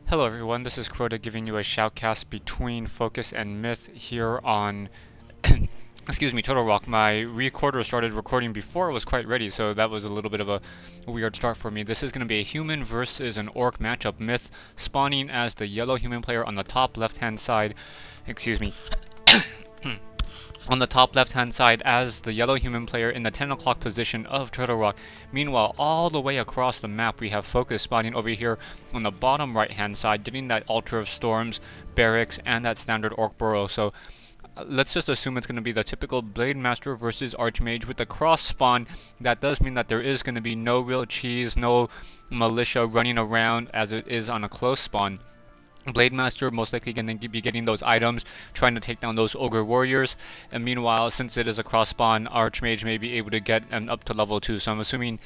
Hello everyone, this is Crota giving you a shoutcast between Focus and Myth here on excuse me, Turtle Rock. My recorder started recording before it was quite ready, so that was a little bit of a weird start for me. This is going to be a human versus an orc matchup. Myth spawning as the yellow human player on the top left-hand side. Excuse me. On the top left-hand side as the yellow human player in the 10 o'clock position of Turtle Rock. Meanwhile, all the way across the map, we have Focus spawning over here on the bottom right-hand side, getting that Altar of Storms, Barracks, and that standard Orc Burrow. So let's just assume it's going to be the typical Blade Master versus Archmage with the cross spawn. That does mean that there is going to be no real cheese, no militia running around as it is on a close spawn. Blade Master most likely going to be getting those items, trying to take down those Ogre Warriors, and meanwhile, since it is a cross spawn, Archmage may be able to get up to level 2, so I'm assuming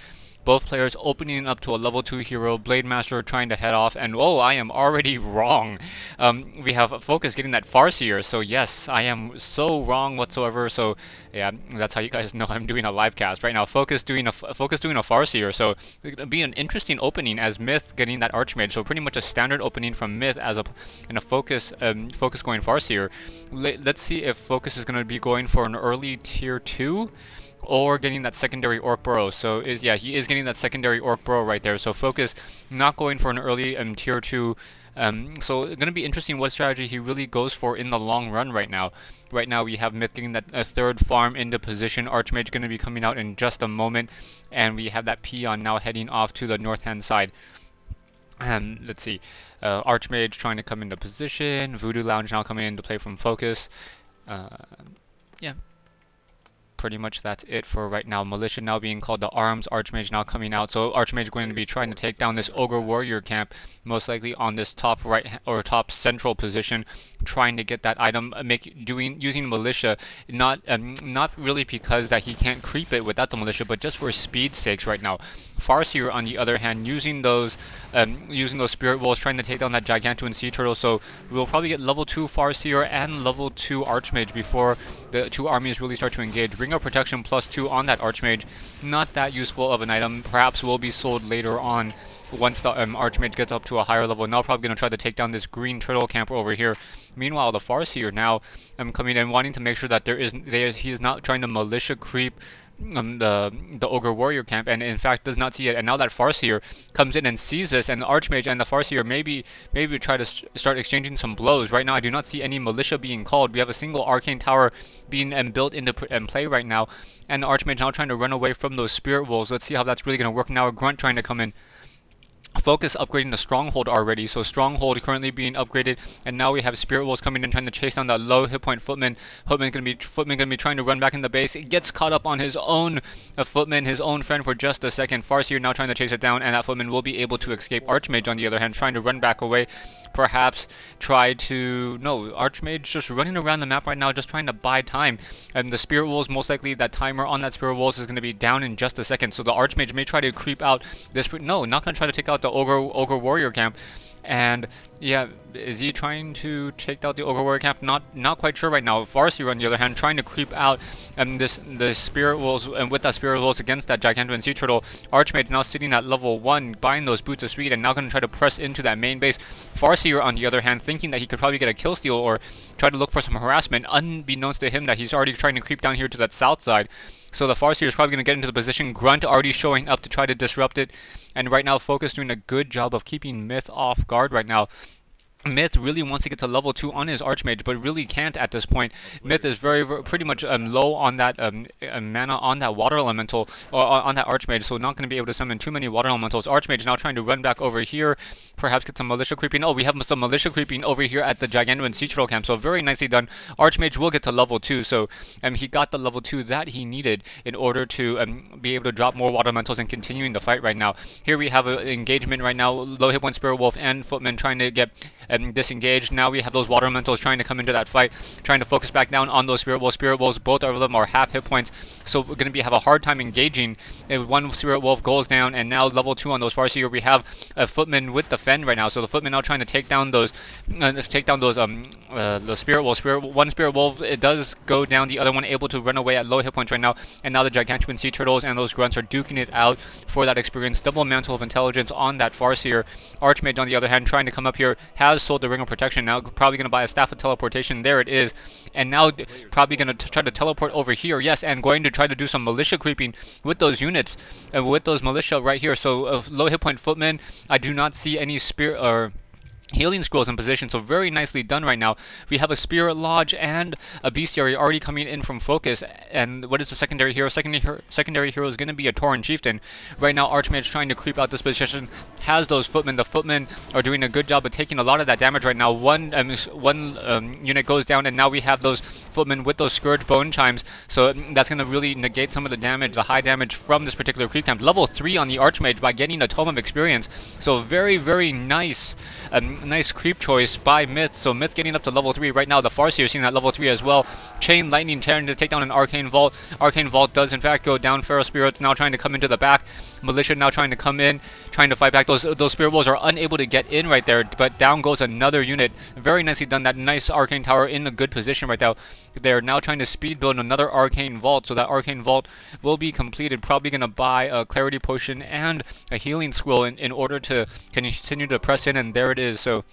both players opening up to a level 2 hero, Blade Master trying to head off, and oh, I am already wrong. We have Focus getting that Farseer, so yes, I am so wrong whatsoever, so yeah, that's how you guys know I'm doing a live cast. Right now, Focus doing a Farseer, so it's going to be an interesting opening as Myth getting that Archmage, so pretty much a standard opening from Myth as a Focus going Farseer. Let's see if Focus is going to be going for an early tier 2, or getting that secondary Orc Burrow. So he is getting that secondary Orc Burrow right there. So Focus not going for an early tier 2. So it's going to be interesting what strategy he really goes for in the long run right now. Right now we have Myth getting that third farm into position. Archmage going to be coming out in just a moment. And we have that Peon now heading off to the north hand side. Let's see. Archmage trying to come into position. Voodoo Lounge now coming into play from Focus. Yeah. Pretty much that's it for right now. Militia now being called the Arms, Archmage now coming out. So Archmage going to be trying to take down this Ogre Warrior camp, most likely on this top right or top central position, trying to get that item, using Militia, not really because that he can't creep it without the Militia, but just for speed sakes right now. Farseer, on the other hand, using those Spirit Wolves, trying to take down that Gigantuan Sea Turtle. So we'll probably get level 2 Farseer and level 2 Archmage before the two armies really start to engage. Ring of Protection +2 on that Archmage, not that useful of an item. Perhaps will be sold later on once the Archmage gets up to a higher level. Now probably going to try to take down this green turtle camper over here. Meanwhile, the Farseer now coming in, wanting to make sure that he is not trying to militia creep the Ogre Warrior camp, and in fact does not see it. And now that Farseer comes in and sees this, and the Archmage and the Farseer maybe try to start exchanging some blows. Right now I do not see any militia being called. We have a single Arcane Tower being built into play right now, and the Archmage now trying to run away from those Spirit Wolves. Let's see how that's really going to work now. A Grunt trying to come in. Focus upgrading the Stronghold already, so Stronghold currently being upgraded, and now we have Spirit Wolves coming in trying to chase down that low hit point Footman. Footman gonna be trying to run back in the base. It gets caught up on his own Footman, his own friend, for just a second. Farseer now trying to chase it down, and that Footman will be able to escape. Archmage on the other hand trying to run back away. Perhaps Archmage just running around the map right now, just trying to buy time. And the Spirit Wolves, most likely that timer on that Spirit Wolves is going to be down in just a second. So the Archmage may try to creep out this. No, not going to try to take out the Ogre Warrior camp. And yeah, is he trying to take out the Ogre Warrior camp? Not quite sure right now. Farseer on the other hand trying to creep out the Spirit Wolves, and with that Spirit Wolves against that Gigantuan Sea Turtle. Archmage now sitting at level 1, buying those Boots of Speed, and now going to try to press into that main base. Farseer on the other hand thinking that he could probably get a kill steal or try to look for some harassment, unbeknownst to him that he's already trying to creep down here to that south side. So the Farseer is probably going to get into the position. Grunt already showing up to try to disrupt it. And right now, Focus doing a good job of keeping Myth off guard right now. Myth really wants to get to level 2 on his Archmage, but really can't at this point. Myth is pretty much low on that mana on that Water Elemental, or on that Archmage, so not going to be able to summon too many Water Elementals. Archmage now trying to run back over here, perhaps get some militia creeping. Oh, we have some militia creeping over here at the Gigantuan Sea Turtle camp, so very nicely done. Archmage will get to level 2, so he got the level 2 that he needed in order to be able to drop more Water Elementals and continuing the fight right now. Here we have an engagement right now, low hit point Spirit Wolf and Footman trying to get disengaged. Now we have those Water Elementals trying to come into that fight, trying to focus back down on those Spirit Wolves. Spirit Wolves, both of them are half hit points. so we're going to have a hard time engaging. If one Spirit Wolf goes down, and now level 2 on those Farseer, we have a Footman with defend right now. So the Footman now trying to take down those the Spirit Wolf. One Spirit Wolf, it does go down. The other one able to run away at low hit points right now. And now the Gigantuan Sea Turtles and those Grunts are duking it out for that experience. Double Mantle of Intelligence on that Farseer. Archmage, on the other hand, trying to come up here, has sold the Ring of Protection. Now probably going to buy a Staff of Teleportation. There it is. And now probably going to try to teleport over here. Yes, and going to try to do some militia creeping with those units, with those militia right here. So low hit point Footman, I do not see any spirit or healing scrolls in position, so very nicely done right now. We have a Spirit Lodge and a Bestiary already coming in from focus. And what is the secondary hero? Secondary hero is going to be a Tauren Chieftain. Right now, Archmage trying to creep out this position, has those Footmen. The Footmen are doing a good job of taking a lot of that damage right now. One unit goes down, and now we have those Footmen with those Scourge Bone Chimes, so that's going to really negate some of the damage, the high damage from this particular creep camp. Level 3 on the Archmage by getting a Tome of Experience, so very, very nice. Nice creep choice by Myth. So Myth getting up to level 3 right now. The Farseer seeing that level 3 as well. Chain Lightning trying to take down an Arcane Vault. Arcane Vault does in fact go down. Feral Spirits now trying to come into the back. Militia now trying to come in, trying to fight back. Those Spirit Wolves are unable to get in right there, but down goes another unit. Very nicely done. That nice Arcane Tower in a good position right now. They're now trying to speed build another Arcane Vault, so that Arcane Vault will be completed. Probably going to buy a Clarity Potion and a Healing Scroll in order to continue to press in, and there it is. So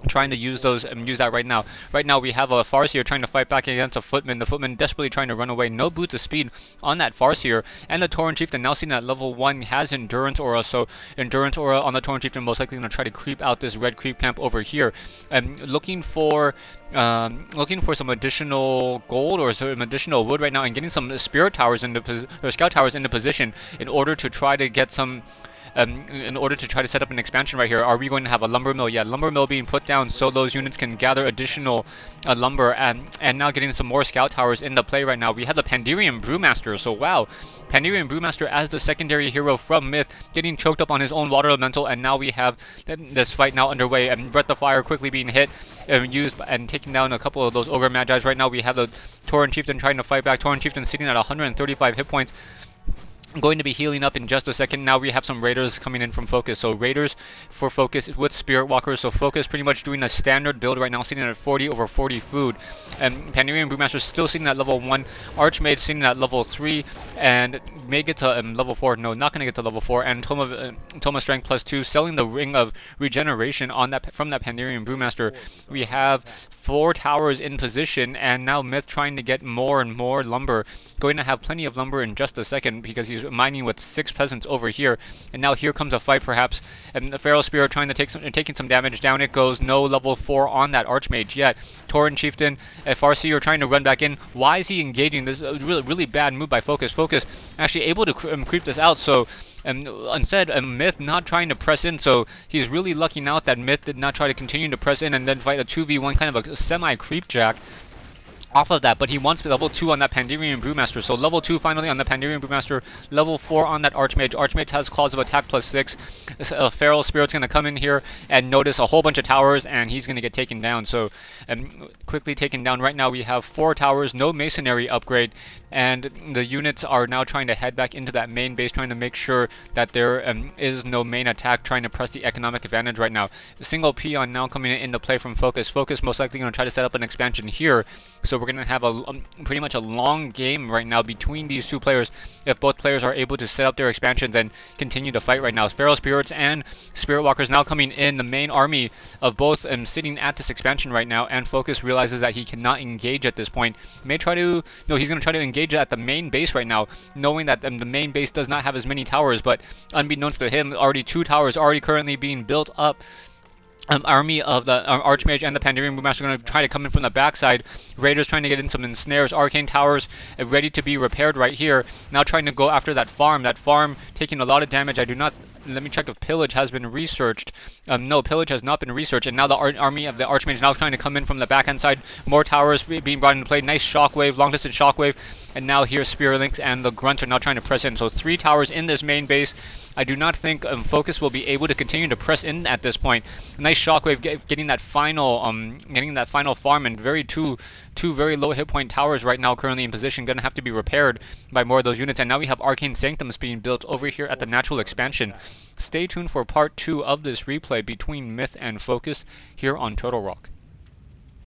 trying to use those and use that right now. Right now we have a Farseer trying to fight back against a Footman. The Footman desperately trying to run away. No boots of speed on that Farseer. And the Tauren Chieftain now seeing that level 1 has Endurance Aura. So Endurance Aura on the Tauren Chieftain most likely going to try to creep out this red creep camp over here. Looking for some additional gold or some additional wood right now, and getting some Spirit Towers into or Scout Towers into position in order to try to get some in order to try to set up an expansion right here. Are we going to have a lumber mill? Yeah, lumber mill being put down so those units can gather additional lumber, and now getting some more scout towers into play right now. We have the Pandirian Brewmaster, so wow. Pandirian Brewmaster as the secondary hero from Myth, getting choked up on his own water elemental, and now we have this fight now underway, and Breath of Fire quickly being hit and used and taking down a couple of those Ogre Magi's. Right now we have the Tauren Chieftain trying to fight back. Tauren Chieftain sitting at 135 hit points. Going to be healing up in just a second. Now we have some Raiders coming in from Focus. So Raiders for Focus with Spirit Walkers. So Focus pretty much doing a standard build right now, sitting at 40 over 40 food. And Pandirian Brewmaster still sitting at level 1. Archmage sitting at level 3. And may get to level 4. No, not going to get to level 4. And Tome of Strength plus 2. Selling the Ring of Regeneration on that from that Pandirian Brewmaster. We have 4 towers in position. And now Myth trying to get more and more lumber. Going to have plenty of lumber in just a second because he's mining with 6 peasants over here. And now here comes a fight perhaps. And the Feral Spirit trying to taking some damage. Down it goes. No level 4 on that Archmage yet. Tauren Chieftain, Farseer trying to run back in. Why is he engaging? This is a really bad move by Focus. Focus actually able to creep this out. So instead, Myth not trying to press in, so he's really lucking out that Myth did not try to continue to press in and then fight a 2v1 kind of a semi-creep jack off of that, but he wants level 2 on that Pandirian Brewmaster. So level 2 finally on the Pandirian Brewmaster, level 4 on that Archmage. Archmage has Claws of Attack plus 6. Feral Spirit's going to come in here and notice a whole bunch of towers, and he's going to get taken down. So quickly taken down. Right now we have 4 towers, no masonry upgrade, and the units are now trying to head back into that main base, trying to make sure that there is no main attack, trying to press the economic advantage right now. A single peon now coming into play from Focus. Focus most likely going to try to set up an expansion here. So we're going to have a pretty much a long game right now between these two players if both players are able to set up their expansions and continue to fight right now. Feral Spirits and Spirit Walkers now coming in. The main army of both sitting at this expansion right now, and Focus realizes that he cannot engage at this point. May try to, no, he's going to try to engage at the main base right now, knowing that the main base does not have as many towers, but unbeknownst to him, already 2 towers already currently being built up. Army of the Archmage and the Pandirian Brewmaster are going to try to come in from the backside. Raiders trying to get in some ensnares. Arcane Towers ready to be repaired right here. Now trying to go after that farm. That farm taking a lot of damage. I do not let me check if Pillage has been researched. No, Pillage has not been researched, and now the army of the Archmage now trying to come in from the backhand side. More towers being brought into play. Nice shockwave, long distance shockwave, and now here Spearlinks and the Grunts are now trying to press in. So 3 towers in this main base. I do not think Focus will be able to continue to press in at this point. Nice shockwave, getting that final farm, and two very low hit point towers right now currently in position, gonna have to be repaired by more of those units. And now we have Arcane Sanctums being built over here at the natural expansion. Stay tuned for part 2 of this replay between Myth and Focus here on Turtle Rock.